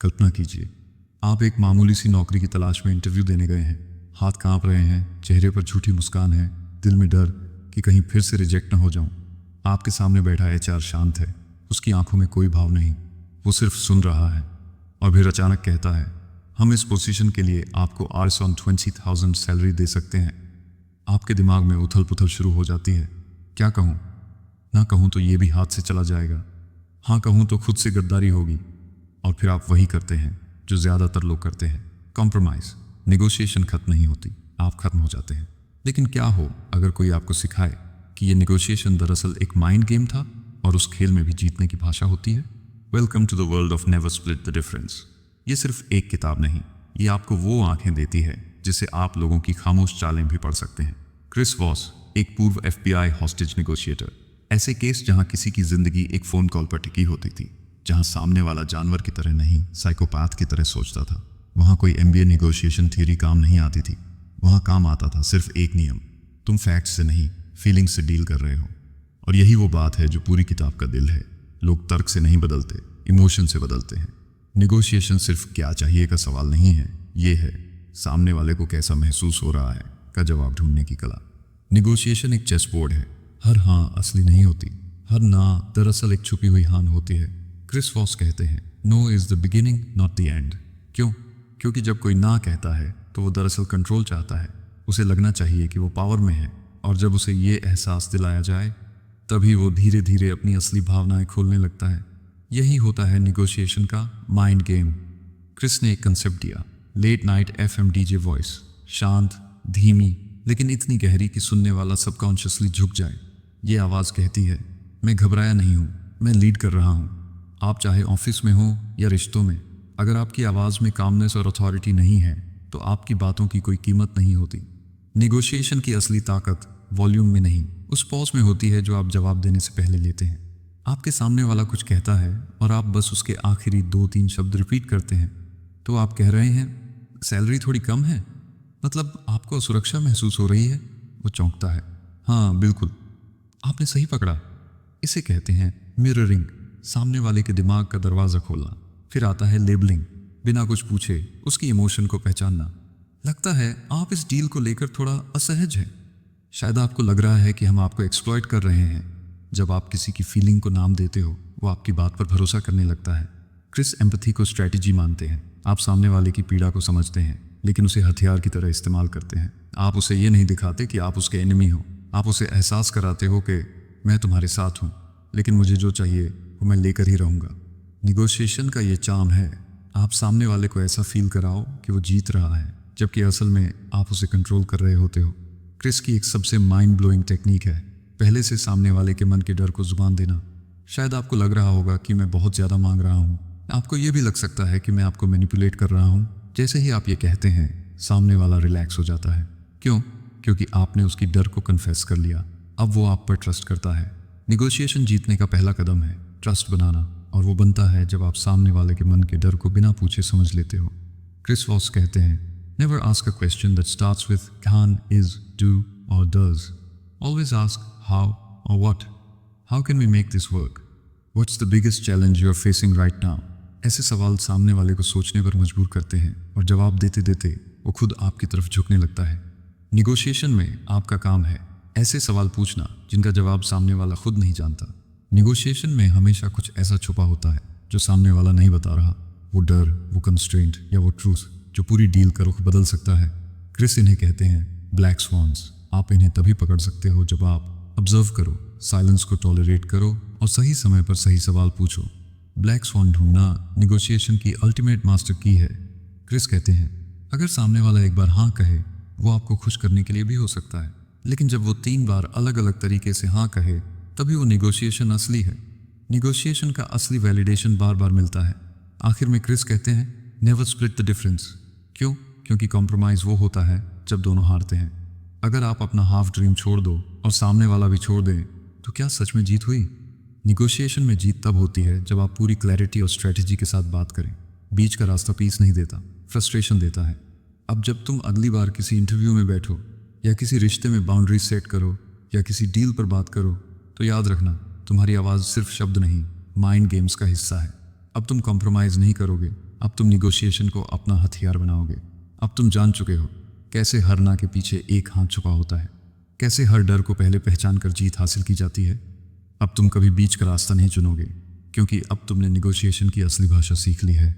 कल्पना कीजिए, आप एक मामूली सी नौकरी की तलाश में इंटरव्यू देने गए हैं। हाथ कांप रहे हैं, चेहरे पर झूठी मुस्कान है, दिल में डर कि कहीं फिर से रिजेक्ट न हो जाऊं। आपके सामने बैठा एचआर शांत है, उसकी आंखों में कोई भाव नहीं, वो सिर्फ सुन रहा है। और फिर अचानक कहता है, हम इस पोजीशन के लिए आपको आर्स ऑन 20,000 सैलरी दे सकते हैं। आपके दिमाग में उथल पुथल शुरू हो जाती है। क्या कहूँ? ना कहूँ तो ये भी हाथ से चला जाएगा, हाँ कहूँ तो खुद से गद्दारी होगी। और फिर आप वही करते हैं जो ज़्यादातर लोग करते हैं, कॉम्प्रोमाइज़। नेगोशिएशन खत्म नहीं होती, आप खत्म हो जाते हैं। लेकिन क्या हो अगर कोई आपको सिखाए कि ये नेगोशिएशन दरअसल एक माइंड गेम था और उस खेल में भी जीतने की भाषा होती है। Welcome to the world of never split the difference. ये सिर्फ एक किताब नहीं, ये आपको वो आंखें देती है जिससे आप लोगों की खामोश चालें भी पढ़ सकते हैं। क्रिस वॉस, एक पूर्व FBI हॉस्टेज नेगोशिएटर। ऐसे केस जहां किसी की जिंदगी एक फ़ोन कॉल पर टिकी होती थी, जहां सामने वाला जानवर की तरह नहीं, साइकोपैथ की तरह सोचता था। वहां कोई MBA नेगोशिएशन थियरी काम नहीं आती थी। वहां काम आता था सिर्फ एक नियम, तुम फैक्ट्स से नहीं, फीलिंग से डील कर रहे हो। और यही वो बात है जो पूरी किताब का दिल है। लोग तर्क से नहीं बदलते, इमोशन से बदलते हैं। नेगोशिएशन सिर्फ क्या चाहिए का सवाल नहीं है, ये है सामने वाले को कैसा महसूस हो रहा है का जवाब ढूंढने की कला। नेगोशिएशन एक चेस बोर्ड है। हर हाँ असली नहीं होती, हर ना दरअसल एक छुपी हुई हान होती है। क्रिस वॉस कहते हैं, no is the beginning not the end. क्यों? क्योंकि जब कोई ना कहता है तो वो दरअसल कंट्रोल चाहता है। उसे लगना चाहिए कि वो पावर में है, और जब उसे ये एहसास दिलाया जाए तभी वो धीरे धीरे अपनी असली भावनाएं खोलने लगता है। यही होता है नेगोशिएशन का माइंड गेम। क्रिस ने एक कंसेप्ट दिया, late night FM DJ voice. शांत, धीमी, लेकिन इतनी गहरी कि सुनने वाला सबकॉन्शियसली झुक जाए। ये आवाज़ कहती है, मैं घबराया नहीं हूँ, मैं लीड कर रहा हूँ। आप चाहे ऑफिस में हो या रिश्तों में, अगर आपकी आवाज़ में कामनेस और अथॉरिटी नहीं है तो आपकी बातों की कोई कीमत नहीं होती। नेगोशिएशन की असली ताकत वॉल्यूम में नहीं, उस पॉज में होती है जो आप जवाब देने से पहले लेते हैं। आपके सामने वाला कुछ कहता है और आप बस उसके आखिरी 2-3 शब्द रिपीट करते हैं। तो आप कह रहे हैं, सैलरी थोड़ी कम है, मतलब आपको असुरक्षा महसूस हो रही है। वो चौंकता है, हाँ बिल्कुल, आपने सही पकड़ा। इसे कहते हैं मिररिंग, सामने वाले के दिमाग का दरवाज़ा खोलना। फिर आता है लेबलिंग, बिना कुछ पूछे उसकी इमोशन को पहचानना। लगता है आप इस डील को लेकर थोड़ा असहज हैं। शायद आपको लग रहा है कि हम आपको एक्सप्लॉइट कर रहे हैं। जब आप किसी की फीलिंग को नाम देते हो, वो आपकी बात पर भरोसा करने लगता है। क्रिस एम्पैथी को स्ट्रैटेजी मानते हैं। आप सामने वाले की पीड़ा को समझते हैं, लेकिन उसे हथियार की तरह इस्तेमाल करते हैं। आप उसे ये नहीं दिखाते कि आप उसके एनिमी हो। आप उसे एहसास कराते हो कि मैं तुम्हारे साथ हूँ, लेकिन मुझे जो चाहिए वो मैं लेकर ही रहूँगा। निगोशिएशन का ये चार्म है, आप सामने वाले को ऐसा फील कराओ कि वो जीत रहा है, जबकि असल में आप उसे कंट्रोल कर रहे होते हो। क्रिस की एक सबसे माइंड ब्लोइंग टेक्निक है, पहले से सामने वाले के मन के डर को जुबान देना। शायद आपको लग रहा होगा कि मैं बहुत ज़्यादा मांग रहा हूँ। आपको ये भी लग सकता है कि मैं आपको मैनिपुलेट कर रहा हूँ। जैसे ही आप ये कहते हैं, सामने वाला रिलैक्स हो जाता है। क्यों? क्योंकि आपने उसकी डर को कन्फेस कर लिया। अब वो आप पर ट्रस्ट करता है। निगोशिएशन जीतने का पहला कदम है ट्रस्ट बनाना, और वो बनता है जब आप सामने वाले के मन के डर को बिना पूछे समझ लेते हो। क्रिस वॉस कहते हैं, never ask a question that starts with can, is, do और डज। ऑलवेज आस्क हाउ और what. How can we make this work? What's the biggest challenge you are facing right now? ऐसे सवाल सामने वाले को सोचने पर मजबूर करते हैं, और जवाब देते देते वो खुद आपकी तरफ झुकने लगता है। निगोशिएशन में आपका काम है ऐसे सवाल पूछना जिनका जवाब सामने वाला खुद नहीं जानता। निगोशिएशन में हमेशा कुछ ऐसा छुपा होता है जो सामने वाला नहीं बता रहा। वो डर, वो कंस्ट्रेंट या वो ट्रूथ जो पूरी डील का रुख बदल सकता है। क्रिस इन्हें कहते हैं ब्लैक स्वॉन्स। आप इन्हें तभी पकड़ सकते हो जब आप ऑब्जर्व करो, साइलेंस को टॉलरेट करो और सही समय पर सही सवाल पूछो। ब्लैक स्वॉन ढूंढना निगोशिएशन की अल्टीमेट मास्टर की है। क्रिस कहते हैं, अगर सामने वाला एक बार हाँ कहे, वो आपको खुश करने के लिए भी हो सकता है, लेकिन जब वो 3 बार अलग अलग तरीके से हाँ कहे, तभी वो निगोशिएशन असली है। निगोशिएशन का असली वैलिडेशन बार बार मिलता है। आखिर में क्रिस कहते हैं, नेवर स्प्लिट द डिफरेंस। क्यों? क्योंकि कॉम्प्रोमाइज़ वो होता है जब दोनों हारते हैं। अगर आप अपना हाफ ड्रीम छोड़ दो और सामने वाला भी छोड़ दे, तो क्या सच में जीत हुई? निगोशिएशन में जीत तब होती है जब आप पूरी क्लैरिटी और स्ट्रेटजी के साथ बात करें। बीच का रास्ता पीस नहीं देता, फ्रस्ट्रेशन देता है। अब जब तुम अगली बार किसी इंटरव्यू में बैठो, या किसी रिश्ते में बाउंड्री सेट करो, या किसी डील पर बात करो, तो याद रखना, तुम्हारी आवाज़ सिर्फ शब्द नहीं, माइंड गेम्स का हिस्सा है। अब तुम कॉम्प्रोमाइज़ नहीं करोगे, अब तुम निगोशिएशन को अपना हथियार बनाओगे। अब तुम जान चुके हो कैसे हर ना के पीछे एक हाथ छुपा होता है, कैसे हर डर को पहले पहचान कर जीत हासिल की जाती है। अब तुम कभी बीच का रास्ता नहीं चुनोगे, क्योंकि अब तुमने निगोशिएशन की असली भाषा सीख ली है।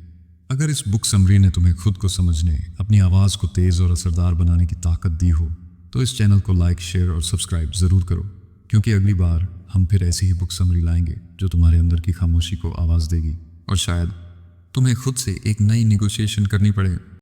अगर इस बुक समरी ने तुम्हें खुद को समझने, अपनी आवाज़ को तेज़ और असरदार बनाने की ताकत दी हो, तो इस चैनल को लाइक, शेयर और सब्सक्राइब ज़रूर करो, क्योंकि अगली बार हम फिर ऐसी ही बुक समरी लाएंगे जो तुम्हारे अंदर की खामोशी को आवाज़ देगी और शायद तुम्हें खुद से एक नई निगोशिएशन करनी पड़े।